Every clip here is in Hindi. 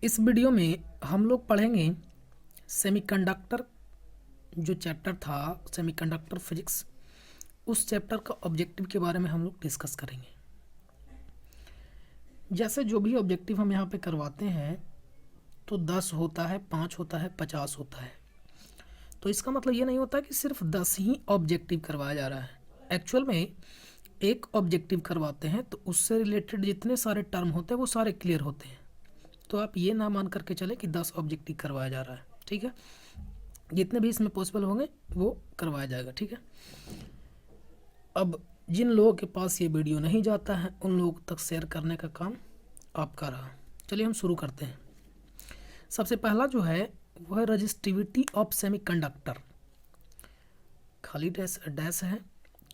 इस वीडियो में हम लोग पढ़ेंगे सेमीकंडक्टर जो चैप्टर था, सेमीकंडक्टर फिजिक्स, उस चैप्टर का ऑब्जेक्टिव के बारे में हम लोग डिस्कस करेंगे। जैसे जो भी ऑब्जेक्टिव हम यहाँ पे करवाते हैं तो 10 होता है, 5 होता है, 50 होता है। तो इसका मतलब ये नहीं होता कि सिर्फ 10 ही ऑब्जेक्टिव करवाया जा रहा है। एक्चुअल में एक ऑब्जेक्टिव करवाते हैं तो उससे रिलेटेड जितने सारे टर्म होते हैं वो सारे क्लियर होते हैं। तो आप ये ना मान करके चले कि 10 ऑब्जेक्टिव करवाया जा रहा है, ठीक है। जितने भी इसमें पॉसिबल होंगे वो करवाया जाएगा, ठीक है। अब जिन लोगों के पास ये वीडियो नहीं जाता है उन लोगों तक शेयर करने का काम आपका रहा। चलिए हम शुरू करते हैं। सबसे पहला जो है वो है रजिस्टिविटी ऑफ सेमीकंडक्टर, खाली डैश डैश है,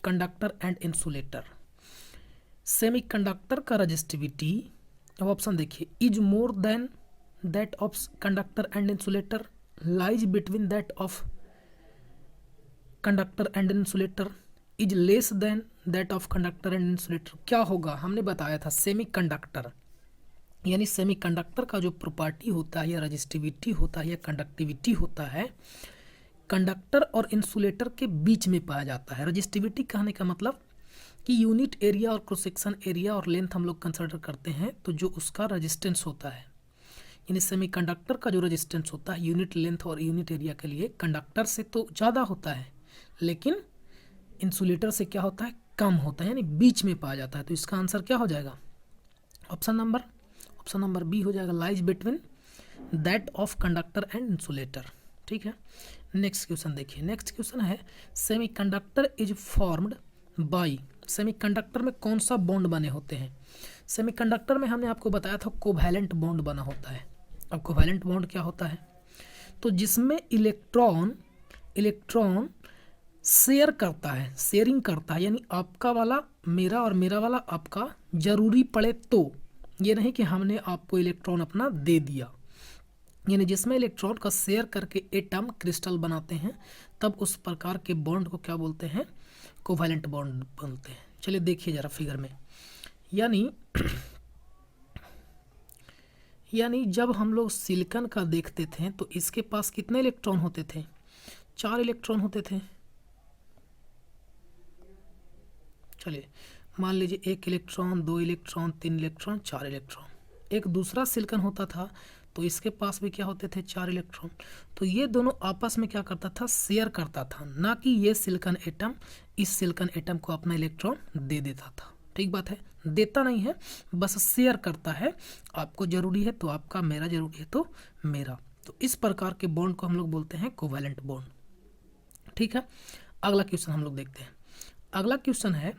कंडक्टर एंड इंसुलेटर। सेमीकंडक्टर का रजिस्टिविटी, अब ऑप्शन देखिए, is more than that of conductor and insulator, lies between that of conductor and insulator, is less than that of conductor and insulator. क्या होगा, हमने बताया था सेमीकंडक्टर यानी सेमीकंडक्टर का जो प्रॉपर्टी होता है या रजिस्टिविटी होता है या कंडक्टिविटी होता है, कंडक्टर और इंसुलेटर के बीच में पाया जाता है। रजिस्टिविटी कहने का मतलब कि यूनिट एरिया और क्रॉस सेक्शन एरिया और लेंथ हम लोग कंसिडर करते हैं तो जो उसका रेजिस्टेंस होता है, यानी सेमीकंडक्टर का जो रेजिस्टेंस होता है यूनिट लेंथ और यूनिट एरिया के लिए कंडक्टर से तो ज़्यादा होता है, लेकिन इंसुलेटर से क्या होता है, कम होता है, यानी बीच में पाया जाता है। तो इसका आंसर क्या हो जाएगा, ऑप्शन नंबर बी हो जाएगा, lies between that of conductor and insulator, ठीक है। नेक्स्ट क्वेश्चन देखिए, नेक्स्ट क्वेश्चन है semiconductor is formed by, semiconductor में कौन सा बॉन्ड बने होते हैं। सेमीकंडक्टर में हमने आपको बताया था कोवैलेंट बॉन्ड बना होता है। अब कोवैलेंट बॉन्ड क्या होता है, तो जिसमें इलेक्ट्रॉन शेयर करता है, शेयरिंग करता है, यानी आपका वाला मेरा और मेरा वाला आपका, जरूरी पड़े तो, ये नहीं कि हमने आपको इलेक्ट्रॉन अपना दे दिया, यानी जिसमें इलेक्ट्रॉन का शेयर करके एटम क्रिस्टल बनाते हैं, तब उस प्रकार के बॉन्ड को क्या बोलते हैं, कोवैलेंट बॉन्ड बोलते हैं। चलिए देखिए जरा फिगर में, यानी जब हम लोग सिलिकॉन का देखते थे तो इसके पास कितने इलेक्ट्रॉन होते थे, 4 इलेक्ट्रॉन होते थे। चलिए मान लीजिए 1 इलेक्ट्रॉन, 2 इलेक्ट्रॉन, 3 इलेक्ट्रॉन, 4 इलेक्ट्रॉन। एक दूसरा सिलिकॉन होता था तो इसके पास भी क्या होते थे, 4 इलेक्ट्रॉन। तो ये दोनों आपस में क्या करता था, शेयर करता था, ना कि ये सिलिकॉन एटम इस सिलिकॉन एटम को अपना इलेक्ट्रॉन दे देता था। ठीक बात है, देता नहीं है, बस शेयर करता है। आपको जरूरी है तो आपका, मेरा जरूरी है तो मेरा। तो इस प्रकार के बॉन्ड को हम लोग बोलते हैं कोवैलेंट बॉन्ड, ठीक है। अगला क्वेश्चन हम लोग देखते हैं। अगला क्वेश्चन है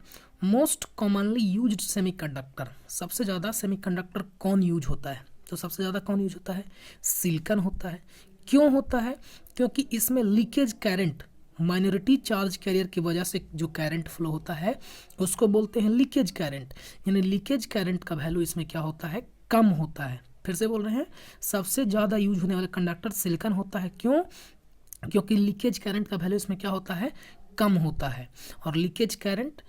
मोस्ट कॉमनली यूज्ड सेमीकंडक्टर, सबसे ज़्यादा सेमीकंडक्टर कौन यूज होता है, तो सबसे ज़्यादा कौन यूज होता है, सिलिकॉन होता है। क्यों होता है, क्योंकि इसमें leakage current, minority charge career की वजह से जो करंट फ्लो होता है उसको बोलते हैं लीकेज करंट, यानी लीकेज करंट का वैल्यू इसमें क्या होता है, कम होता है। फिर से बोल रहे हैं, सबसे ज़्यादा यूज होने वाला कंडक्टर सिलिकॉन होता है। क्यों, क्योंकि लीकेज करंट का वैल्यू इसमें क्या होता है, कम होता है। और लीकेज करंट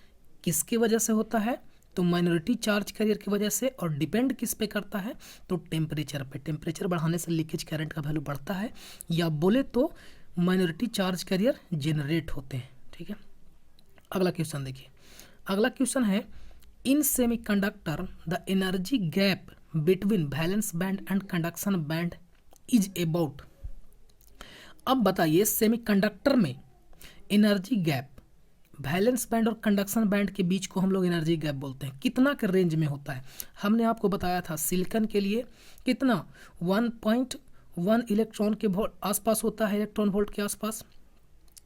किसकी वजह से होता है, तो माइनॉरिटी चार्ज कैरियर की वजह से। और डिपेंड किस पे करता है, तो टेम्परेचर पे। टेम्परेचर बढ़ाने से लीकेज करंट का वैल्यू बढ़ता है, या बोले तो माइनॉरिटी चार्ज कैरियर जनरेट होते हैं, ठीक है। अगला क्वेश्चन देखिए, अगला क्वेश्चन है in semiconductor the energy gap between valence band and conduction band is about. अब बताइए सेमीकंडक्टर में एनर्जी गैप, वैलेंस बैंड और कंडक्शन बैंड के बीच को हम लोग एनर्जी गैप बोलते हैं, कितना के रेंज में होता है। हमने आपको बताया था सिलिकॉन के लिए कितना, 1.1 इलेक्ट्रॉन के आसपास होता है, इलेक्ट्रॉन वोल्ट के आसपास,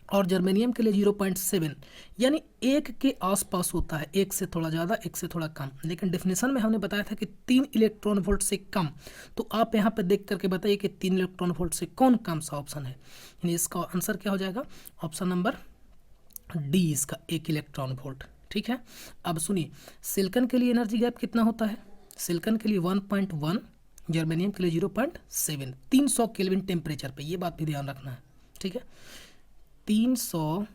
और जर्मेनियम के लिए 0.7, यानी 1 के आसपास होता है, 1 से थोड़ा ज़्यादा, 1 से थोड़ा कम। लेकिन डेफिनेशन में हमने बताया था कि 3 इलेक्ट्रॉन वोल्ट से कम। तो आप यहाँ पे देख करके बताइए कि 3 इलेक्ट्रॉन वोल्ट से कौन कम सा ऑप्शन है, यानी इसका आंसर क्या हो जाएगा, ऑप्शन नंबर डी, इसका 1 इलेक्ट्रॉन वोल्ट, ठीक है। अब सुनिए, सिलिकॉन के लिए एनर्जी गैप कितना होता है, सिलिकॉन के लिए 1.1, जर्मेनियम के लिए 0.7, 300 केल्विन टेम्परेचर पे, ये बात भी ध्यान रखना है, ठीक है। 300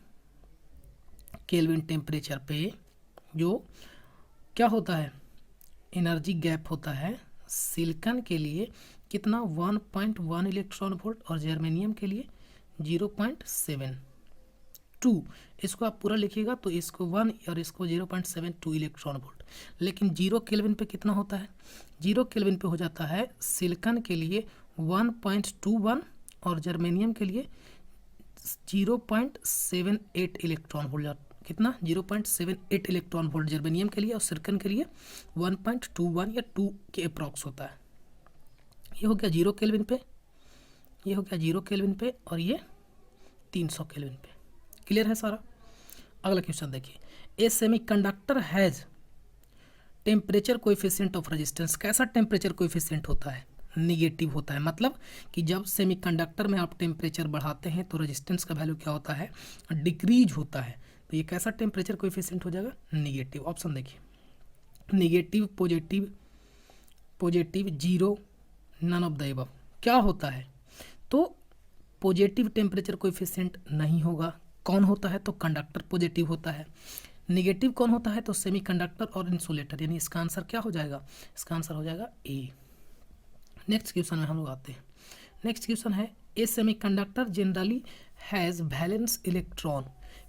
केल्विन टेम्परेचर पे जो क्या होता है, एनर्जी गैप होता है सिलिकॉन के लिए कितना 1.1 इलेक्ट्रॉन वोल्ट और जर्मेनियम के लिए 0.72। इसको आप पूरा लिखिएगा तो इसको 1 और इसको 0.72 इलेक्ट्रॉन वोल्ट। लेकिन 0 केल्विन पे कितना होता है? 0 केल्विन पे हो जाता है सिलिकॉन के लिए 1.21 और जर्मेनियम के लिए 0.78 इलेक्ट्रॉन वोल्ट। कितना? 0.78 इलेक्ट्रॉन वोल्ट जर्मेनियम के लिए और सिलिकॉन के लिए 1.21 या 2 के अप्रॉक्स होता है। ये हो गया 0 केल्विन पे, ये हो गया 0 केल्विन पे और ये 300 केल्विन पे। क्लियर है सारा? अगला क्वेश्चन देखिए, a semiconductor has temperature coefficient of resistance. कैसा टेम्परेचर कोएफिशिएंट होता है? निगेटिव होता है। मतलब कि जब सेमीकंडक्टर में आप टेम्परेचर बढ़ाते हैं तो रेजिस्टेंस का वैल्यू क्या होता है? डिक्रीज होता है। तो ये कैसा टेम्परेचर कोएफिशिएंट हो जाएगा? निगेटिव। ऑप्शन देखिए, negative, positive, positive, zero, none of the above. क्या होता है? तो पॉजिटिव टेम्परेचर कोएफिशिएंट नहीं होगा। कौन होता है? तो कंडक्टर पॉजिटिव होता है। निगेटिव कौन होता है? तो सेमीकंडक्टर और इंसुलेटर। यानी इसका आंसर क्या हो जाएगा? इसका आंसर हो जाएगा ए। नेक्स्ट क्वेश्चन में हम लोग आते हैं। नेक्स्ट क्वेश्चन है, a semiconductor generally has valence electron.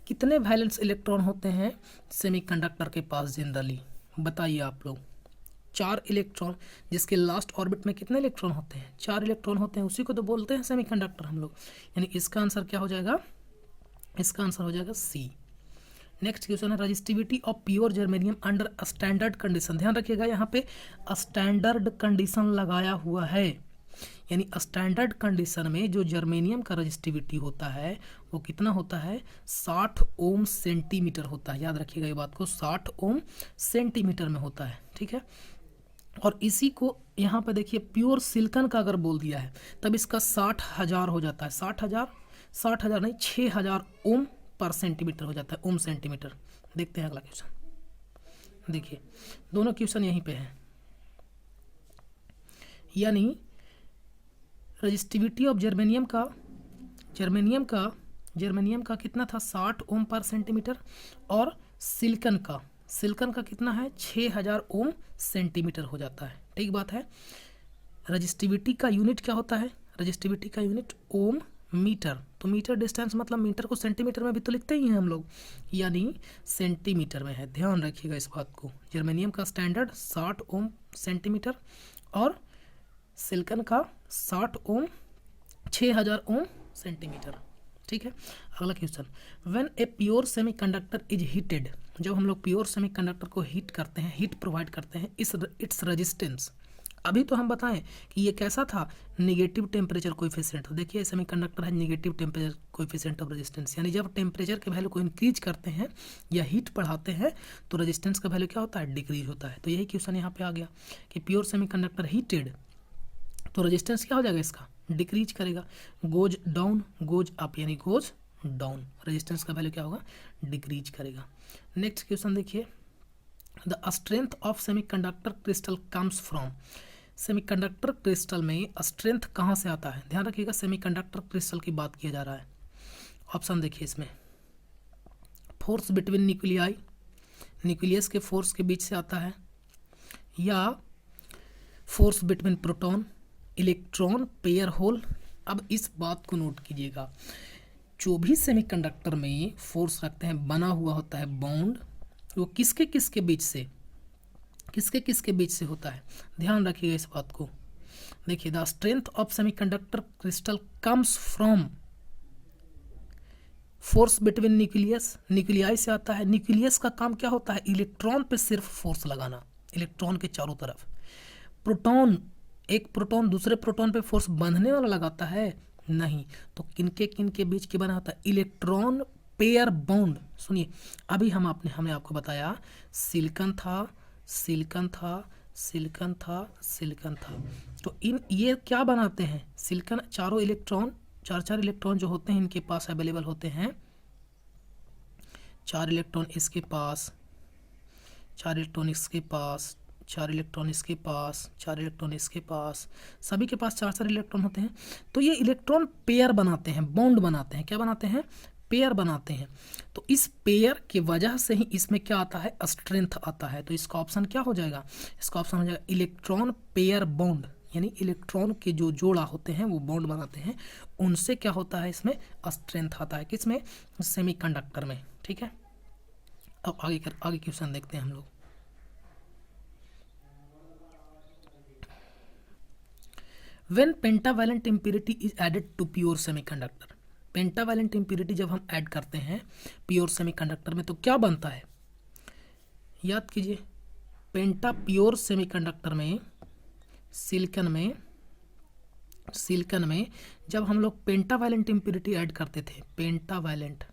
कितने वैलेंस इलेक्ट्रॉन होते हैं सेमीकंडक्टर के पास जनरली? बताइए आप लोग। 4 इलेक्ट्रॉन, जिसके लास्ट ऑर्बिट में कितने इलेक्ट्रॉन होते हैं? 4 इलेक्ट्रॉन होते हैं, उसी को तो बोलते हैं सेमीकंडक्टर हम लोग। यानी इसका आंसर क्या हो जाएगा? इसका आंसर हो जाएगा सी। नेक्स्ट क्वेश्चन है, resistivity of pure germanium under standard condition. ध्यान रखिएगा, यहाँ पे स्टैंडर्ड कंडीशन लगाया हुआ है। यानी स्टैंडर्ड कंडीशन में जो जर्मेनियम का रजिस्टिविटी होता है वो कितना होता है? 60 ओम सेंटीमीटर होता है। याद रखिएगा ये बात को, 60 ओम सेंटीमीटर में होता है। ठीक है, और इसी को यहाँ पे देखिए प्योर सिलिकॉन का अगर बोल दिया है तब इसका 60,000 हो जाता है। 60,000 नहीं, 6,000 ओम पर सेंटीमीटर हो जाता है, ओम सेंटीमीटर। देखते हैं अगला क्वेश्चन। देखिए दोनों क्वेश्चन यहीं पे है। यानी रजिस्टिविटी ऑफ जर्मेनियम का कितना था? 60 ओम पर सेंटीमीटर। और सिलिकॉन का कितना है? 6,000 ओम सेंटीमीटर हो जाता है। ठीक बात है। रजिस्टिविटी का यूनिट क्या होता है? रजिस्टिविटी का यूनिट ओम मीटर। तो मीटर डिस्टेंस मतलब मीटर को सेंटीमीटर में भी तो लिखते ही हैं हम लोग, यानी सेंटीमीटर में है। ध्यान रखिएगा इस बात को। जर्मेनियम का स्टैंडर्ड 60 ओम सेंटीमीटर और सिलिकॉन का 60 ओम 6,000 ओम सेंटीमीटर। ठीक है, अगला question, when A pure semiconductor is heated. जब हम लोग प्योर सेमीकंडक्टर को हीट करते हैं, हीट प्रोवाइड करते हैं, इट्स रेजिस्टेंस। अभी तो हम बताएं कि ये कैसा था? Negative temperature coefficient. देखिए सेमीकंडक्टर है negative temperature coefficient of resistance. यानी जब टेम्परेचर के वैल्यू को इंक्रीज करते हैं या हीट बढ़ाते हैं तो रेजिस्टेंस का वैल्यू क्या होता है? डिक्रीज होता है। तो यही क्वेश्चन यहाँ पे आ गया कि प्योर सेमीकंडक्टर हीटेड तो रेजिस्टेंस क्या हो जाएगा? इसका डिक्रीज करेगा। गोज डाउन, गोज अप, यानी गोज डाउन। रेजिस्टेंस का वैल्यू क्या होगा? डिक्रीज करेगा। नेक्स्ट क्वेश्चन देखिए, the strength of semiconductor crystal comes from. Semiconductor crystal में स्ट्रेंथ कहाँ से आता है? ध्यान रखिएगा, सेमीकंडक्टर क्रिस्टल की बात किया जा रहा है। ऑप्शन देखिए इसमें, फोर्स बिटवीन न्यूक्लियाई, न्यूक्लियस के फोर्स के बीच से आता है, या force between proton, electron pair hole. अब इस बात को नोट कीजिएगा, जो भी सेमीकंडक्टर में फोर्स रखते हैं, बना हुआ होता है बॉन्ड, वो किसके किसके बीच से होता है? ध्यान रखिएगा इस बात को। देखिए, the strength of semiconductor crystal comes from force between nucleus, nuclei से आता है। न्यूक्लियस का काम क्या होता है? इलेक्ट्रॉन पे सिर्फ फोर्स लगाना, इलेक्ट्रॉन के चारों तरफ। प्रोटॉन, एक प्रोटॉन दूसरे प्रोटॉन पे फोर्स बांधने वाला लगाता है? नहीं। तो किनके बीच के बना होता है? Electron pair bond. सुनिए, अभी हमने आपको बताया सिलिकॉन था, तो ये क्या बनाते हैं? सिलिकॉन चारों इलेक्ट्रॉन, चार इलेक्ट्रॉन जो होते हैं इनके पास अवेलेबल होते हैं। 4 इलेक्ट्रॉन इसके पास, 4 इलेक्ट्रॉन इसके पास, 4 इलेक्ट्रॉन इसके पास, 4 इलेक्ट्रॉन इसके पास, सभी के पास 4 इलेक्ट्रॉन होते हैं। तो ये इलेक्ट्रॉन पेयर बनाते हैं, बॉन्ड बनाते हैं। क्या बनाते हैं? पेयर बनाते हैं। तो इस पेयर की वजह से ही इसमें क्या आता है? स्ट्रेंथ आता है। तो इसका ऑप्शन क्या हो जाएगा? इसका ऑप्शन हो जाएगा इलेक्ट्रॉन पेयर बॉन्ड, यानी इलेक्ट्रॉन के जो जोड़ा होते हैं वो बॉन्ड बनाते हैं, उनसे क्या होता है इसमें स्ट्रेंथ आता है, किसमें, सेमीकंडक्टर में। ठीक है, अब आगे क्वेश्चन देखते हैं हम लोग। When pentavalent impurity is added to pure semiconductor, pentavalent impurity जब हम ऐड करते हैं प्योर सेमीकंडक्टर में तो क्या बनता है, याद कीजिए, प्योर सेमीकंडक्टर में सिलिकॉन में जब हम लोग पेंटावैलेंट इम्प्योरिटी ऐड करते थे, पेंटावैलेंट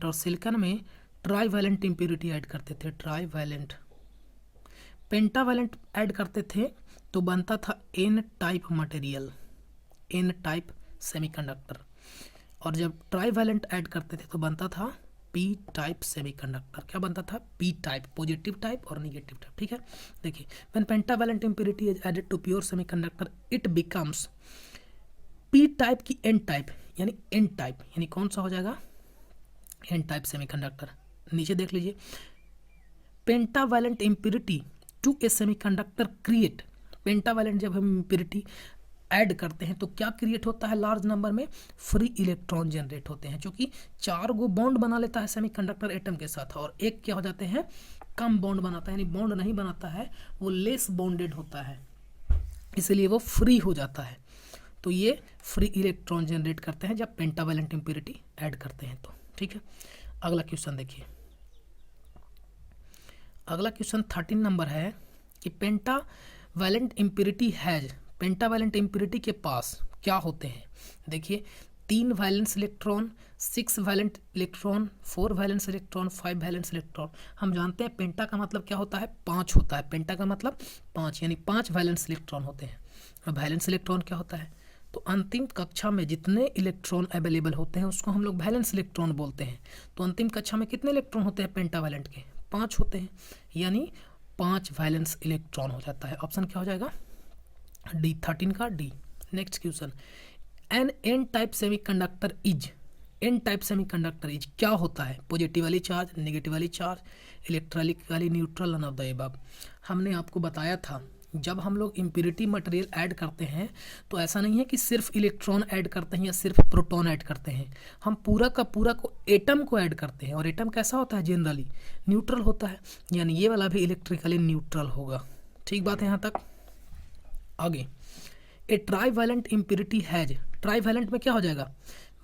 और सिलिकॉन में ट्राईवैलेंट इम्प्योरिटी ऐड करते थे, पेंटावैलेंट ऐड करते थे तो बनता था n type material, n type semiconductor, और जब ट्राईवैलेंट ऐड करते थे तो बनता था पी टाइप सेमीकंडक्टर। क्या बनता था, पी टाइप, पॉजिटिव टाइप और निगेटिव टाइप। ठीक है, देखिए, when pentavalent impurity is added to pure semiconductor it becomes p type की एन टाइप, यानी एन टाइप, यानी कौन सा हो जाएगा, एन टाइप सेमीकंडक्टर। नीचे देख लीजिए, pentavalent impurity to a semiconductor create, pentavalent जब हम इम्प्योरिटी ऐड करते हैं तो क्या क्रिएट होता है, लार्ज नंबर में फ्री इलेक्ट्रॉन जनरेट होते हैं, क्योंकि 4 गो बॉन्ड बना लेता है सेमीकंडक्टर एटम के साथ, और एक क्या हो जाते हैं, कम बॉन्ड बनाता है, यानी बॉन्ड नहीं बनाता है, वो लेस बॉन्डेड होता है, इसलिए वो फ्री हो जाता है। तो ये फ्री इलेक्ट्रॉन जनरेट करते हैं जब पेंटावैलेंट इम्प्योरिटी ऐड करते हैं तो। ठीक है, अगला क्वेश्चन देखिए, अगला क्वेश्चन 13 नंबर है कि pentavalent impurity has, pentavalent impurity के पास क्या होते हैं, देखिए, 3 valence electron, 6 valent electron, 4 valence electron, 5 valence electron. हम जानते हैं पेंटा का मतलब क्या होता है, 5 होता है, पेंटा का मतलब 5, यानी 5 वैलेंस इलेक्ट्रॉन होते हैं। और वैलेंस इलेक्ट्रॉन क्या होता है, तो अंतिम कक्षा में जितने इलेक्ट्रॉन अवेलेबल होते हैं उसको हम लोग वैलेंस इलेक्ट्रॉन बोलते हैं। तो अंतिम कक्षा में कितने इलेक्ट्रॉन होते हैं पेंटावैलेंट के, 5 होते हैं, यानी 5 वैलेंस इलेक्ट्रॉन हो जाता है। ऑप्शन क्या हो जाएगा, डी, 13 का D. Next question, n n type semiconductor is, n type semiconductor is क्या होता है, पॉजिटिव वाली चार्ज, नेगेटिव वाली charge, electrically neutral, none of the above. हमने आपको बताया था जब हम लोग इम्प्योरिटी मटेरियल ऐड करते हैं तो ऐसा नहीं है कि सिर्फ इलेक्ट्रॉन ऐड करते हैं या सिर्फ प्रोटॉन ऐड करते हैं, हम पूरा का पूरा को एटम को ऐड करते हैं, और एटम कैसा होता है, जनरली न्यूट्रल होता है, यानी ये वाला भी इलेक्ट्रिकली न्यूट्रल होगा। ठीक बात है यहाँ तक। आगे, ए ट्राईवैलेंट इम्प्योरिटी हैज, ट्राईवैलेंट में क्या हो जाएगा,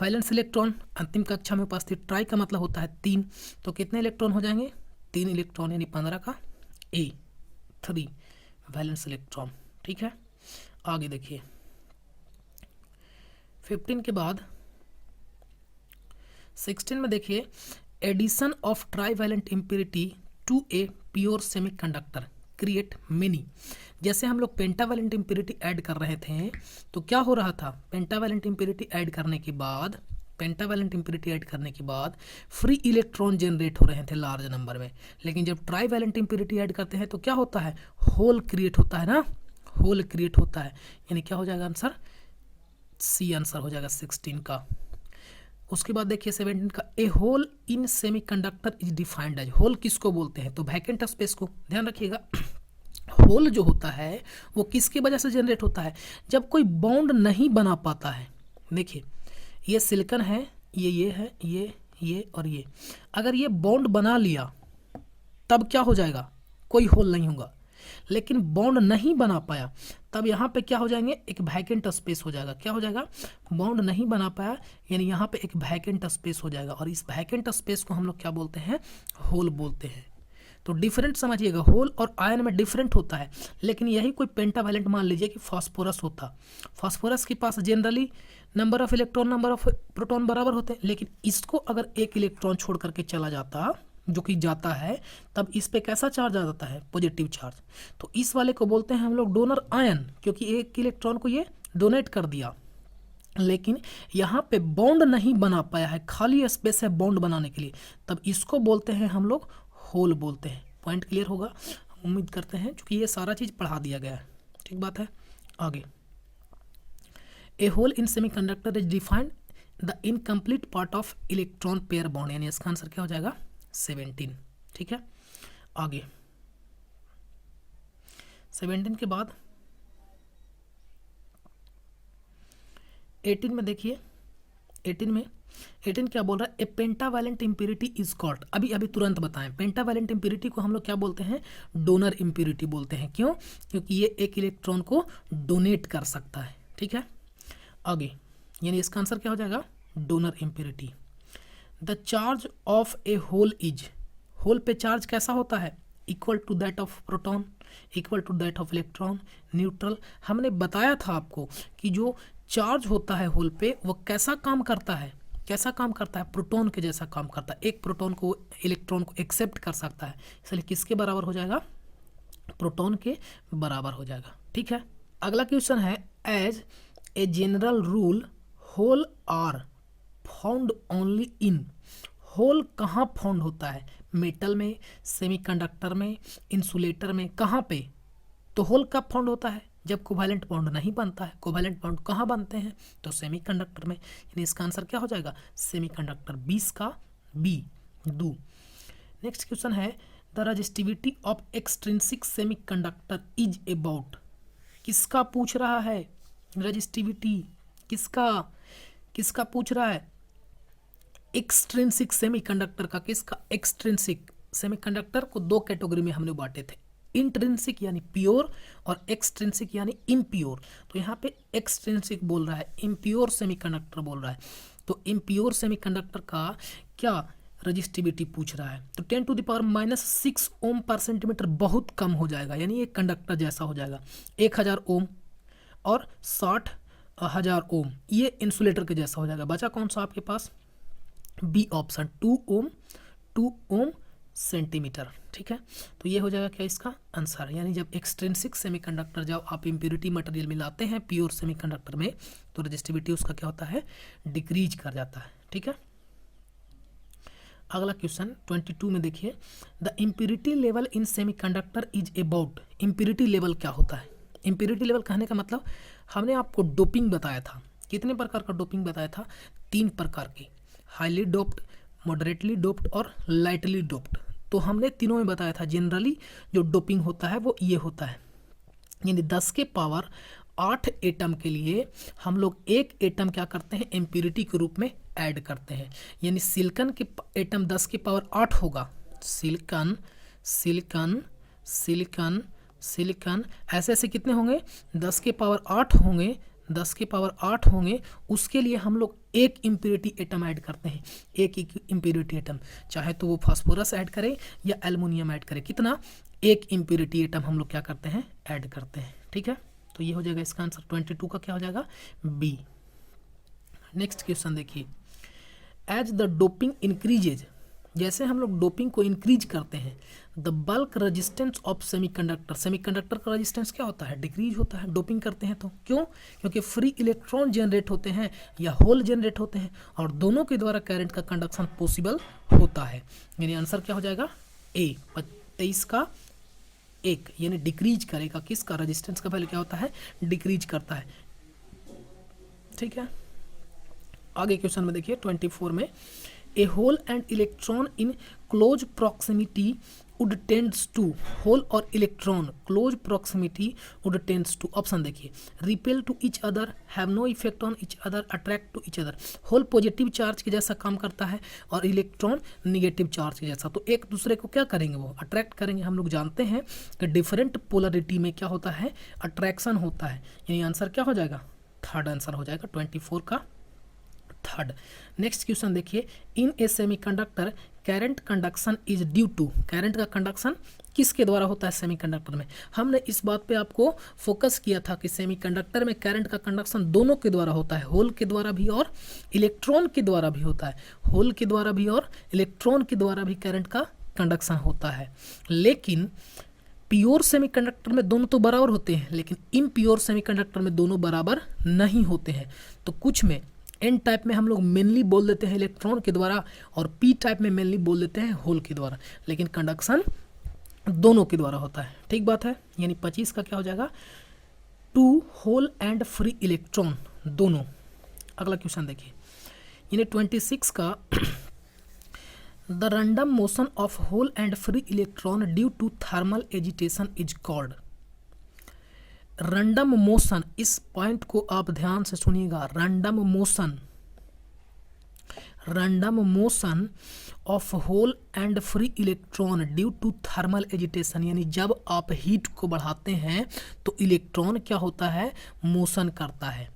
वैलेंस इलेक्ट्रॉन, अंतिम कक्षा में उपस्थित, ट्राई का मतलब होता है 3, तो कितने इलेक्ट्रॉन हो जाएंगे, 3 इलेक्ट्रॉन, यानी 15 का ए, 3 वैलेंस इलेक्ट्रॉन। ठीक है, आगे देखिए, 15 के बाद 16 में देखिए, addition of trivalent impurity to a pure semiconductor create many. जैसे हम लोग पेंटावैलेंट इम्प्योरिटी ऐड कर रहे थे तो क्या हो रहा था, पेंटावैलेंट इम्प्योरिटी ऐड करने के बाद, पेंटावैलेंट इम्प्योरिटी ऐड करने के बाद फ्री इलेक्ट्रॉन जनरेट हो रहे थे लार्ज नंबर में, लेकिन जब ट्राईवैलेंट इम्प्योरिटी ऐड करते हैं तो क्या होता है, होल क्रिएट होता है ना, होल क्रिएट होता है, यानी क्या हो जाएगा आंसर, सी आंसर हो जाएगा 16 का। उसके बाद देखिए 17 का, a hole in semiconductor is defined as, hole किसको बोलते हैं, तो वैकेंट स्पेस को, ध्यान रखिएगा। होल जो होता है वो किसकी वजह से जनरेट होता है, जब कोई बॉन्ड नहीं बना पाता है। देखिए, ये सिलिकॉन है, ये है, ये और ये, अगर ये बॉन्ड बना लिया तब क्या हो जाएगा, कोई होल नहीं होगा, लेकिन बॉन्ड नहीं बना पाया तब यहाँ पे क्या हो जाएंगे, एक वैकेंट स्पेस हो जाएगा। क्या हो जाएगा, बॉन्ड नहीं बना पाया, यानी यहाँ पे एक वैकेंट स्पेस हो जाएगा, और इस वैकेंट स्पेस को हम लोग क्या बोलते हैं, होल बोलते हैं। तो डिफरेंट समझिएगा, होल और आयन में डिफरेंट होता है, लेकिन यही कोई पेंटावैलेंट मान लीजिए कि फास्फोरस होता, फास्फोरस के पास generally number of electron number of proton बराबर होते हैं, लेकिन इसको अगर एक इलेक्ट्रॉन छोड़ करके चला जाता, जो कि जाता है, तब इस पे कैसा चार्ज आ जाता है, पॉजिटिव चार्ज। तो इस वाले को बोलते हैं हम लोग डोनर आयन, क्योंकि एक इलेक्ट्रॉन को ये डोनेट कर दिया, लेकिन यहाँ पे बॉन्ड नहीं बना पाया है, खाली स्पेस है बॉन्ड बनाने के लिए, तब इसको बोलते हैं हम लोग होल बोलते हैं। पॉइंट क्लियर होगा, उम्मीद करते हैं, क्योंकि ये सारा चीज़ पढ़ा दिया गया है। ठीक बात है। आगे, a hole in semiconductor is defined the incomplete part of electron pair bond, यानी इसका आंसर क्या हो जाएगा, 17। ठीक है, आगे 17 के बाद 18 में देखिए, 18 क्या बोल रहा है, ए पेंटावैलेंट इम्प्योरिटी इज कॉल्ड, अभी तुरंत बताएं, पेंटावैलेंट इम्प्योरिटी को हम लोग क्या बोलते हैं, डोनर इम्प्योरिटी बोलते हैं। क्यों? क्योंकि ये एक इलेक्ट्रॉन को डोनेट कर सकता है। ठीक है, आगे यानी इसका आंसर क्या हो जाएगा, donor impurity. The charge of a hole is, hole पे चार्ज कैसा होता है, equal to that of proton, equal to that of electron, neutral. हमने बताया था आपको कि जो चार्ज होता है होल पे वो कैसा काम करता है, कैसा काम करता है, प्रोटॉन के जैसा काम करता है। एक प्रोटॉन को इलेक्ट्रॉन को एक्सेप्ट कर सकता है, इसलिए किसके बराबर हो जाएगा, प्रोटॉन के बराबर हो जाएगा। ठीक है, अगला क्वेश्चन है, as a general rule hole are found only in, hole कहाँ फाउंड होता है, मेटल में, सेमीकंडक्टर में, इंसुलेटर में, कहाँ पे? तो होल कब फाउंड होता है, जब कोवैलेंट बॉन्ड नहीं बनता है। कोवैलेंट बॉन्ड कहाँ बनते हैं, तो सेमीकंडक्टर में, यानी इसका आंसर क्या हो जाएगा, सेमीकंडक्टर। 20 का बी, दू। नेक्स्ट क्वेश्चन है, the resistivity of extrinsic semiconductor is about, किसका पूछ रहा है, रेजिस्टिविटी किसका पूछ रहा है, एक्सट्रिंसिक सेमीकंडक्टर का। किसका, एक्सट्रिंसिक। सेमीकंडक्टर को दो कैटेगरी में हमने बांटे थे, इंट्रिंसिक यानी प्योर और एक्सट्रिंसिक यानी इम्प्योर। तो यहाँ पे एक्सट्रिंसिक बोल रहा है, इम्प्योर सेमीकंडक्टर बोल रहा है। तो इम्प्योर सेमीकंडक्टर का क्या रजिस्टिविटी पूछ रहा है, तो 10⁻⁻6 ओम पर सेंटीमीटर बहुत कम हो जाएगा, यानी एक कंडक्टर जैसा हो जाएगा। 1000 ओम और 60,000 ओम, ये इंसुलेटर के जैसा हो जाएगा। बचा कौन सा आपके पास, बी ऑप्शन, 2 ओम सेंटीमीटर। ठीक है, तो ये हो जाएगा क्या इसका आंसर, यानी जब एक्सट्रिंसिक सेमीकंडक्टर जब आप इम्प्योरिटी मटेरियल मिलाते हैं प्योर सेमीकंडक्टर में, तो रेजिस्टिविटी उसका क्या होता है, डिक्रीज कर जाता है। ठीक है, अगला क्वेश्चन 22 में देखिए, the impurity level in semiconductor is about, impurity level क्या होता है। इम्प्योरिटी लेवल कहने का मतलब, हमने आपको डोपिंग बताया था, कितने प्रकार का डोपिंग बताया था, 3 प्रकार की, हाईली डोप्ड, मॉडरेटली डोप्ड और लाइटली डोप्ड। तो हमने तीनों में बताया था, जनरली जो डोपिंग होता है वो ये होता है, यानी 10 के पावर 8 एटम के लिए हम लोग एक एटम क्या करते हैं, इम्प्योरिटी के रूप में ऐड करते हैं। यानी सिलिकॉन के एटम 10 के पावर 8 होगा, सिलिकॉन सिलिकॉन सिलिकॉन सिलिकॉन, ऐसे ऐसे कितने होंगे, 10 के पावर 8 होंगे, 10 के पावर 8 होंगे। उसके लिए हम लोग एक इम्प्योरिटी एटम ऐड करते हैं, एक इम्प्योरिटी एटम, चाहे तो वो फास्फोरस ऐड करें या एल्युमिनियम ऐड करें, कितना, एक इम्प्योरिटी एटम हम लोग क्या करते हैं, ऐड करते हैं। ठीक है, तो ये हो जाएगा इसका आंसर, 22 का क्या हो जाएगा, बी। नेक्स्ट क्वेश्चन देखिए, एज द डोपिंग इंक्रीजेज, जैसे हम लोग डोपिंग को इंक्रीज करते हैं, the bulk resistance of semiconductor, semiconductor का रेजिस्टेंस क्या होता है, डिक्रीज होता है, डोपिंग करते हैं तो। क्यों? क्योंकि फ्री इलेक्ट्रॉन जनरेट होते हैं या होल जनरेट होते हैं, और दोनों के द्वारा करंट का कंडक्शन पॉसिबल होता है। यानी आंसर क्या हो जाएगा, ए, 23 का 1, यानी डिक्रीज करेगा, किसका, रेजिस्टेंस का वैल्यू क्या होता है, डिक्रीज करता है। ठीक है, आगे क्वेश्चन में देखिए 24 में, a hole and electron in close proximity would tends to, hole और electron close proximity would tends to, option देखिए, repel to each other, have no effect on each other, attract to each other. Hole positive charge के जैसा काम करता है और इलेक्ट्रॉन निगेटिव चार्ज के जैसा, तो एक दूसरे को क्या करेंगे, वो अट्रैक्ट करेंगे। हम लोग जानते हैं कि डिफरेंट पोलरिटी में क्या होता है, अट्रैक्शन होता है। यानी आंसर क्या हो जाएगा, थर्ड आंसर हो जाएगा, 24 का थर्ड। नेक्स्ट क्वेश्चन देखिए, in a semiconductor current conduction is due to, current का कंडक्शन किसके द्वारा होता है सेमीकंडक्टर में। हमने इस बात पे आपको फोकस किया था कि सेमीकंडक्टर में करंट का कंडक्शन दोनों के द्वारा होता है, होल के द्वारा भी और इलेक्ट्रॉन के द्वारा भी होता है, होल के द्वारा भी और इलेक्ट्रॉन के द्वारा भी करंट का कंडक्शन होता है। लेकिन प्योर सेमीकंडक्टर में दोनों तो बराबर होते हैं, लेकिन इम्प्योर सेमीकंडक्टर में दोनों बराबर नहीं होते हैं। तो कुछ में एन टाइप में हम लोग मेनली बोल देते हैं इलेक्ट्रॉन के द्वारा, और पी टाइप में मेनली बोल देते हैं होल के द्वारा, लेकिन कंडक्शन दोनों के द्वारा होता है। ठीक बात है, यानी 25 का क्या हो जाएगा, 2 होल एंड फ्री इलेक्ट्रॉन दोनों। अगला क्वेश्चन देखिए, यानी 26 का, the random motion of hole and free electron due to thermal agitation is called. Random motion, इस पॉइंट को आप ध्यान से सुनिएगा, random motion of hole and free electron due to thermal agitation, यानी जब आप हीट को बढ़ाते हैं तो इलेक्ट्रॉन क्या होता है, मोशन करता है।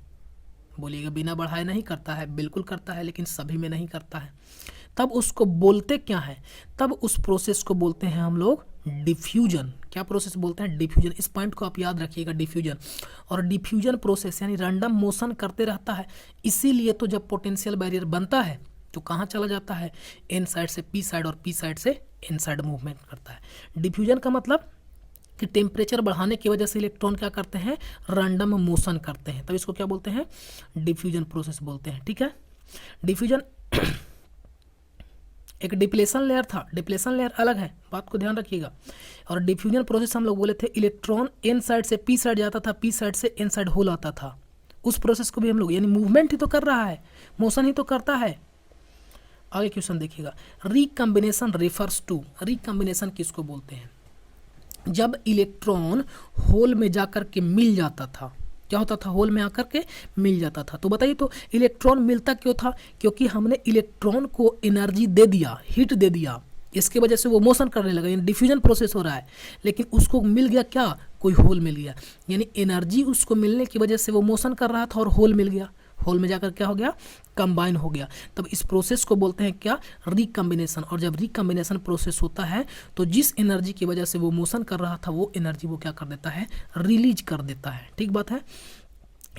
बोलिएगा बिना बढ़ाए नहीं करता है, बिल्कुल करता है, लेकिन सभी में नहीं करता है। तब उसको बोलते क्या है, तब उस प्रोसेस को बोलते हैं हम लोग डिफ्यूजन। क्या प्रोसेस बोलते हैं, डिफ्यूजन। इस पॉइंट को आप याद रखिएगा, डिफ्यूजन। और डिफ्यूजन प्रोसेस यानी रैंडम मोशन करते रहता है, इसीलिए तो जब पोटेंशियल बैरियर बनता है तो कहाँ चला जाता है, एन साइड से पी साइड और पी साइड से एन साइड मूवमेंट करता है। डिफ्यूजन का मतलब कि टेम्परेचर बढ़ाने की वजह से इलेक्ट्रॉन क्या करते हैं, रैंडम मोशन करते हैं, तब इसको क्या बोलते हैं, डिफ्यूजन प्रोसेस बोलते हैं। ठीक है, डिफ्यूजन एक डिप्लेशन लेयर था, डिप्लेशन लेयर अलग है, बात को ध्यान रखिएगा। और डिफ्यूजन प्रोसेस हम लोग बोले थे इलेक्ट्रॉन एन साइड से पी साइड जाता था, पी साइड से एन साइड होल आता था, उस प्रोसेस को भी हम लोग, यानी मूवमेंट ही तो कर रहा है, मोशन ही तो करता है। आगे क्वेश्चन देखिएगा, रिकम्बिनेशन रेफर्स टू, रिकम्बिनेशन किसको बोलते हैं, जब इलेक्ट्रॉन होल में जाकर के मिल जाता था, क्या होता था, होल में आकर के मिल जाता था। तो बताइए, तो इलेक्ट्रॉन मिलता क्यों था, क्योंकि हमने इलेक्ट्रॉन को एनर्जी दे दिया, हीट दे दिया, इसके वजह से वो मोशन करने लगा, यानी डिफ्यूजन प्रोसेस हो रहा है। लेकिन उसको मिल गया क्या, कोई होल मिल गया, यानी एनर्जी उसको मिलने की वजह से वो मोशन कर रहा था और होल मिल गया, होल में जाकर क्या हो गया, कंबाइन हो गया। तब इस प्रोसेस को बोलते हैं क्या, रिकम्बिनेशन। और जब रिकम्बिनेशन प्रोसेस होता है तो जिस एनर्जी की वजह से वो मोशन कर रहा था वो एनर्जी वो क्या कर देता है, रिलीज कर देता है। ठीक बात है,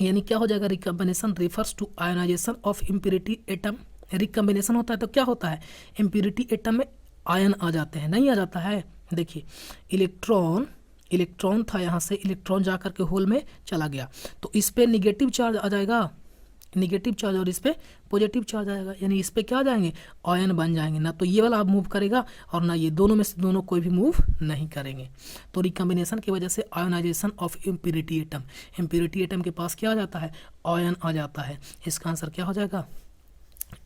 यानी क्या हो जाएगा, recombination refers to ionization of impurity atom. Recombination होता है तो क्या होता है, इम्प्योरिटी एटम में आयन आ जाते हैं, नहीं आ जाता है। देखिए इलेक्ट्रॉन था, यहाँ से इलेक्ट्रॉन जा करके होल में चला गया, तो इस पे निगेटिव चार्ज आ जाएगा, निगेटिव चार्ज, और इस पे पॉजिटिव चार्ज आएगा, यानी इस पे क्या आ जाएंगे, आयन बन जाएंगे। ना तो ये वाला मूव करेगा और ना ये, दोनों में से दोनों कोई भी मूव नहीं करेंगे। तो रिकम्बिनेशन की वजह से ionization of impurity atom, impurity atom के पास क्या आ जाता है, आयन आ जाता है। इसका आंसर क्या हो जाएगा,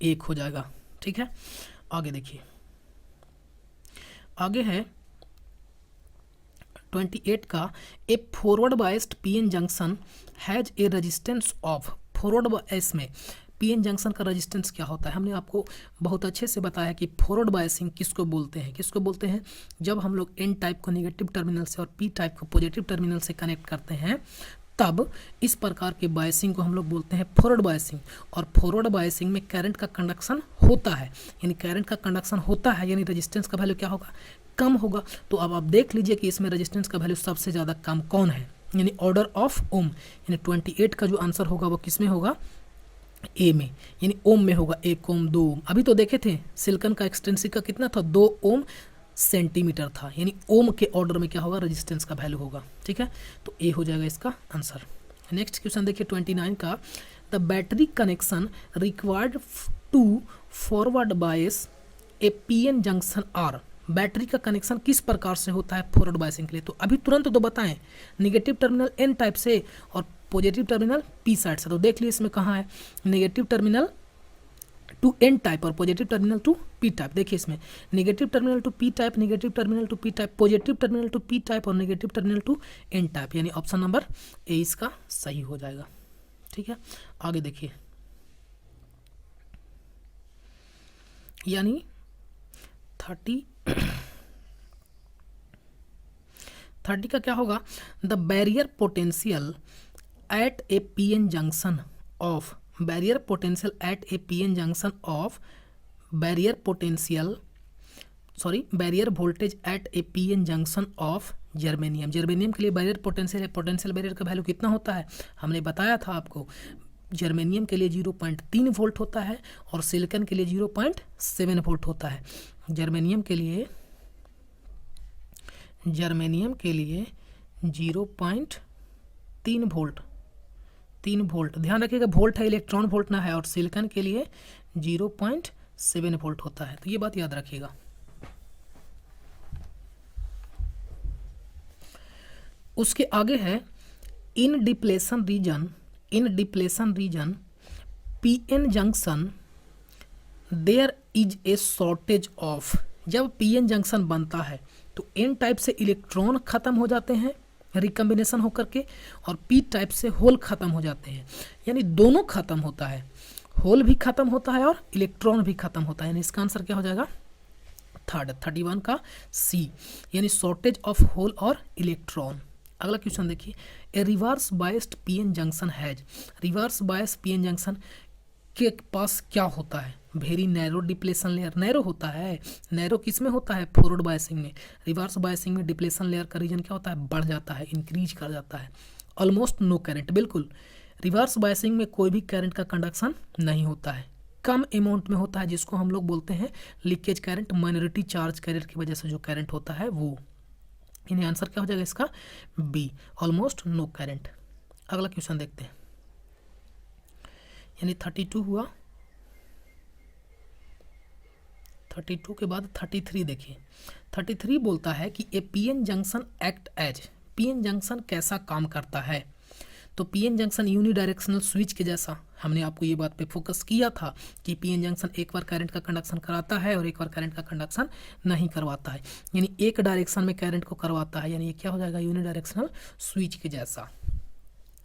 1 हो जाएगा। ठीक है, आगे देखिए, आगे है 28 का, a forward biased PN junction has a resistance of, forward bias में पीएन जंक्शन का रेजिस्टेंस क्या होता है, हमने आपको बहुत अच्छे से बताया कि फॉरवर्ड बायसिंग किसको बोलते हैं, किसको बोलते हैं, जब हम लोग एन टाइप को नेगेटिव टर्मिनल से और पी टाइप को पॉजिटिव टर्मिनल से कनेक्ट करते हैं, तब इस प्रकार के बायसिंग को हम लोग बोलते हैं फॉरवर्ड बायसिंग। और फॉरवर्ड बायसिंग में करंट का कंडक्शन होता है, यानी करंट का कंडक्शन होता है, यानी रेजिस्टेंस का वैल्यू क्या होगा, कम होगा। तो अब आप देख लीजिए कि इसमें रेजिस्टेंस का वैल्यू सबसे ज़्यादा कम कौन है, यानी ऑर्डर ऑफ ओम, यानी 28 का जो आंसर होगा वो किस में होगा, ए में, यानी ओम में होगा, 1 ओम 2 ओम। अभी तो देखे थे सिलिकॉन का एक्सटेंसिव का कितना था, 2 ओम सेंटीमीटर था, यानी ओम के ऑर्डर में क्या होगा, रेजिस्टेंस का वैल्यू होगा। ठीक है, तो ए हो जाएगा इसका आंसर। नेक्स्ट क्वेश्चन देखिए 29 का, the battery connection required to forward bias a PN junction are, battery का कनेक्शन किस प्रकार से होता है फॉरवर्ड बायसिंग के लिए, तो अभी तुरंत तो बताएं, निगेटिव टर्मिनल एन टाइप से और पॉजिटिव टर्मिनल पी साइड से। तो देख लीजिए इसमें कहाँ है, negative terminal to N type और positive terminal to P type. देखिए इसमें negative terminal to P type, negative terminal to P type, positive terminal to P type और negative terminal to N type, यानी ऑप्शन नंबर ए इसका सही हो जाएगा। ठीक है, आगे देखिए, यानी 30 का क्या होगा, the barrier potential at A PN junction of, barrier potential at A PN junction of, barrier voltage at A PN junction of germanium. Germanium के लिए बैरियर पोटेंशियल है, पोटेंशियल बैरियर का वैल्यू कितना होता है, हमने बताया था आपको, जर्मेनियम के लिए 0.3 वोल्ट होता है और सिलिकॉन के लिए 0.7 वोल्ट होता है। जर्मेनियम के लिए 0.3 वोल्ट, 3 वोल्ट, ध्यान रखिएगा वोल्ट है, इलेक्ट्रॉन वोल्ट ना है, और सिलिकॉन के लिए 0.7 वोल्ट होता है, तो ये बात याद रखिएगा। उसके आगे है in depletion region PN junction there is a shortage of, जब पीएन जंक्शन बनता है तो एन टाइप से इलेक्ट्रॉन खत्म हो जाते हैं रिकम्बिनेशन होकर के, और पी टाइप से होल ख़त्म हो जाते हैं, यानी दोनों ख़त्म होता है, होल भी ख़त्म होता है और इलेक्ट्रॉन भी ख़त्म होता है। यानी इसका आंसर क्या हो जाएगा? 31 का सी, यानी शॉर्टेज ऑफ होल और इलेक्ट्रॉन। अगला क्वेश्चन देखिए, a reverse biased PN junction has, reverse bias PN junction के पास क्या होता है? Very narrow depletion layer, narrow होता है, नैरो किस में होता है? फॉरवर्ड बायसिंग में। रिवर्स बायसिंग में डिप्लेशन लेयर का रीजन क्या होता है? बढ़ जाता है, इंक्रीज कर जाता है। ऑलमोस्ट नो करंट, बिल्कुल रिवर्स बायसिंग में कोई भी करंट का कंडक्शन नहीं होता है, कम अमाउंट में होता है, जिसको हम लोग बोलते हैं leakage current. Minority charge career की वजह से जो करंट होता है वो, यानी आंसर क्या हो जाएगा इसका? B, almost no current. अगला क्वेश्चन देखते हैं, यानी 32 हुआ, 32 के बाद 33 देखिए। 33 बोलता है कि a PN junction act as, PN junction कैसा काम करता है? तो पीएन जंक्शन यूनिडायरेक्शनल स्विच के जैसा, हमने आपको ये बात पे फोकस किया था कि पीएन जंक्शन एक बार करंट का कंडक्शन कराता है और एक बार करंट का कंडक्शन नहीं करवाता है, यानी एक डायरेक्शन में करंट को करवाता है, यानी ये क्या हो जाएगा? यूनिडायरेक्शनल स्विच के जैसा।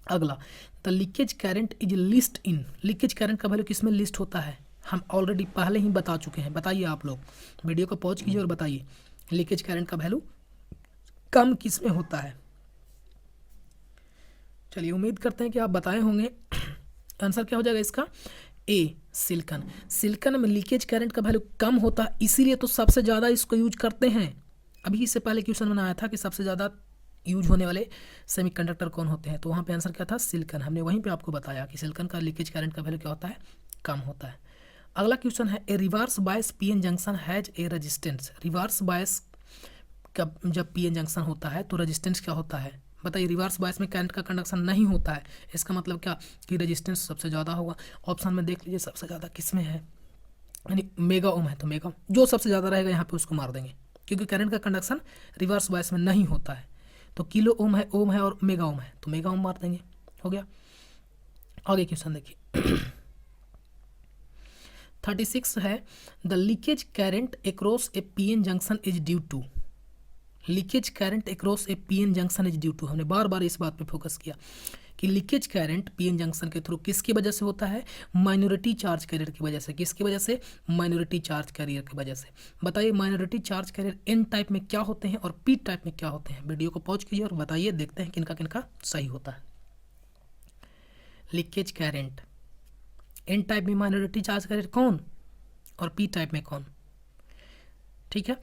अगला, the leakage current is list in, leakage current का वैल्यू किस में लिस्ट होता है? हम ऑलरेडी पहले ही बता चुके हैं, बताइए आप लोग, वीडियो को पॉज कीजिए और बताइए लीकेज करंट का वैल्यू कम किस में होता है? चलिए उम्मीद करते हैं कि आप बताए होंगे। आंसर क्या हो जाएगा इसका? ए, सिलिकॉन। सिलिकॉन में लीकेज करंट का वैल्यू कम होता है, इसीलिए तो सबसे ज़्यादा इसको यूज करते हैं। अभी इससे पहले क्वेश्चन बनाया था कि सबसे ज़्यादा यूज होने वाले सेमीकंडक्टर कौन होते हैं, तो वहाँ पे आंसर क्या था? सिलिकॉन। हमने वहीं पे आपको बताया कि सिलिकॉन का लीकेज करंट का वैल्यू क्या होता है? कम होता है। अगला क्वेश्चन है, a reverse bias PN junction has a resistance, reverse bias का जब पीएन जंक्शन होता है तो रेजिस्टेंस क्या होता है? बताइए, रिवर्स बायस में करंट का कंडक्शन नहीं होता है, इसका मतलब क्या कि रेजिस्टेंस सबसे ज़्यादा होगा। ऑप्शन में देख लीजिए सबसे ज़्यादा किस में है, यानी मेगा ओम है तो मेगा, जो सबसे ज़्यादा रहेगा यहाँ पे उसको मार देंगे, क्योंकि करंट का कंडक्शन रिवर्स बायस में नहीं होता है। तो किलो ओम है और मेगा ओम है तो मेगा ओम मार देंगे, हो गया। आगे क्वेश्चन देखिए 36 है, the leakage current across a PN junction is due to, leakage current across a PN junction is due to, हमने बार बार इस बात पे फोकस किया कि लीकेज करंट पीएन जंक्शन के थ्रू किसकी वजह से होता है? माइनॉरिटी चार्ज कैरियर की वजह से। किसकी वजह से? माइनॉरिटी चार्ज कैरियर की वजह से। बताइए minority charge carrier n type में क्या होते हैं और पी टाइप में क्या होते हैं? वीडियो को पॉज कीजिए और बताइए, देखते हैं किनका किनका सही होता है। लीकेज करंट एन टाइप में माइनॉरिटी चार्ज कैरियर कौन, और पी टाइप में कौन? ठीक है,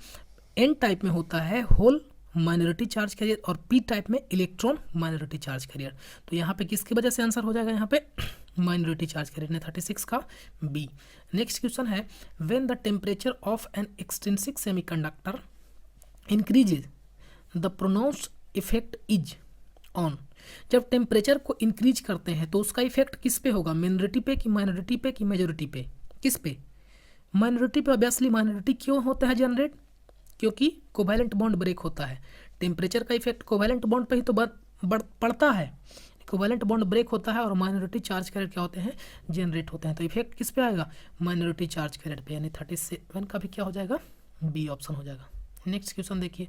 एन टाइप में होता है होल माइनॉरिटी चार्ज कैरियर और पी टाइप में इलेक्ट्रॉन माइनॉरिटी चार्ज कैरियर। तो यहाँ पे किसकी वजह से आंसर हो जाएगा? यहाँ पे माइनॉरिटी चार्ज कैरियर ने 36 का बी। नेक्स्ट क्वेश्चन है, when the temperature of an extrinsic semiconductor increases the pronounced effect is on, जब टेम्परेचर को इंक्रीज करते हैं तो उसका इफेक्ट किस पे होगा? माइनॉरिटी पे कि माइनॉरिटी पे कि मेजोरिटी पे? किस पे? माइनॉरिटी पे। ऑब्वियसली माइनॉरिटी क्यों होता है जनरेट? क्योंकि कोवैलेंट बॉन्ड ब्रेक होता है। टेम्परेचर का इफेक्ट कोवैलेंट बॉन्ड पे ही तो पड़ता है, कोवैलेंट बॉन्ड ब्रेक होता है और माइनॉरिटी चार्ज कैरियर क्या होते हैं? जनरेट होते हैं। तो इफेक्ट किस पे आएगा? माइनॉरिटी चार्ज कैरियर पे, यानी 37 का भी क्या हो जाएगा? बी ऑप्शन हो जाएगा। नेक्स्ट क्वेश्चन देखिए,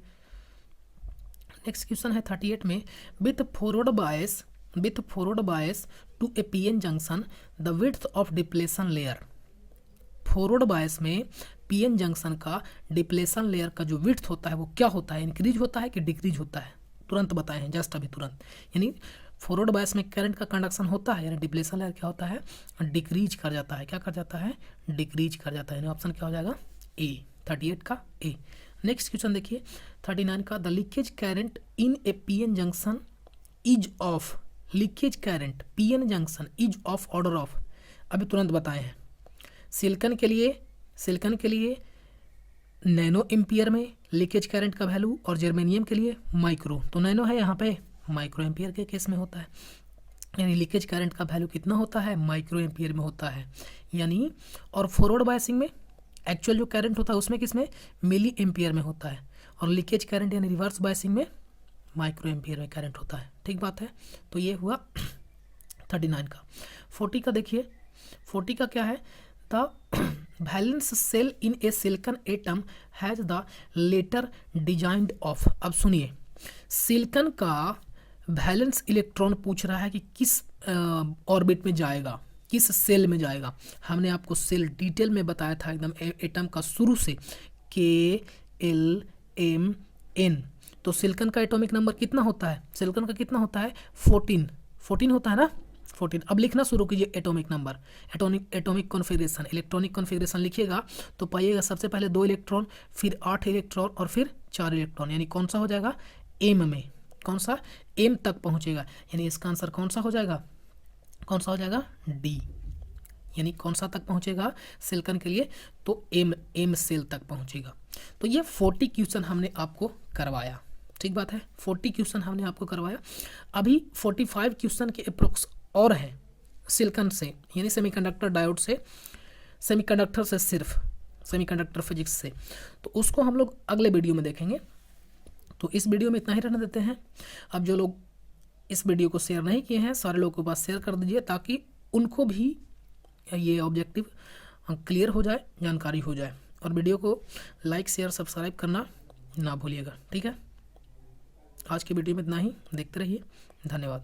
नेक्स्ट क्वेश्चन है 38 में, with forward bias to a PN junction the width of depletion layer, forward bias में पीएन जंक्शन का डिप्लेशन लेयर का जो विड्थ होता है वो क्या होता है? इंक्रीज होता है कि डिक्रीज होता है? तुरंत बताए हैं, जस्ट अभी तुरंत। यानी फॉरवर्ड बायस में करंट का कंडक्शन होता है, यानी डिप्लेशन लेयर क्या होता है? डिक्रीज कर जाता है। क्या कर जाता है? डिक्रीज कर जाता है। यानी ऑप्शन क्या हो जाएगा? ए, 38 का ए। नेक्स्ट क्वेश्चन देखिए 39 का, the leakage current in A PN junction is of, leakage current PN junction is of order of, अभी तुरंत बताए हैं। सिलिकॉन के लिए नैनो एम्पियर में लीकेज करंट का वैल्यू और जर्मेनियम के लिए माइक्रो, तो नैनो है यहाँ पे, माइक्रो एम्पियर के केस में होता है। यानी लीकेज करंट का वैल्यू कितना होता है? माइक्रो एम्पियर में होता है। यानी और फॉरवर्ड बायसिंग में एक्चुअल जो करंट होता है उसमें किसमें? मिली एम्पियर में होता है, और लीकेज करंट यानी रिवर्स बायसिंग में माइक्रो एम्पियर में करंट होता है। ठीक बात है। तो ये हुआ 39 का। 40 का देखिए, 40 का क्या है? The valence cell in a silicon atom has the letter designed of. अब सुनिए, सिलिकॉन का वैलेंस इलेक्ट्रॉन पूछ रहा है कि किस ऑर्बिट में जाएगा, किस सेल में जाएगा। हमने आपको सेल डिटेल में बताया था एकदम एटम का शुरू से, KLMN। तो सिलिकॉन का एटॉमिक नंबर कितना होता है, सिलिकॉन का कितना होता है 14 होता है ना, 14। अब लिखना शुरू कीजिए atomic number, atomic configuration, electronic configuration लिखिएगा तो पाइएगा सबसे पहले 2 इलेक्ट्रॉन, फिर 8 इलेक्ट्रॉन और फिर 4 इलेक्ट्रॉन, यानी कौन सा हो जाएगा एम में, कौन सा एम तक पहुंचेगा, यानी इसका आंसर कौन सा हो जाएगा, कौन सा हो जाएगा डी, यानी कौन सा तक पहुंचेगा सिलिकॉन के लिए, तो एम सेल तक पहुंचेगा। तो ये 40 क्वेश्चन हमने आपको करवाया, ठीक बात है, 40 क्वेश्चन हमने आपको करवाया। अभी 45 क्वेश्चन के अप्रोक्स और हैं सिलिकॉन से, यानी सेमीकंडक्टर डायोड से, सेमीकंडक्टर से, सिर्फ सेमीकंडक्टर फिजिक्स से, तो उसको हम लोग अगले वीडियो में देखेंगे। तो इस वीडियो में इतना ही रहने देते हैं। अब जो लोग इस वीडियो को शेयर नहीं किए हैं, सारे लोगों के पास शेयर कर दीजिए ताकि उनको भी ये ऑब्जेक्टिव क्लियर हो जाए, जानकारी हो जाए। और वीडियो को लाइक शेयर सब्सक्राइब करना ना भूलिएगा, ठीक है। आज की वीडियो में इतना ही, देखते रहिए, धन्यवाद।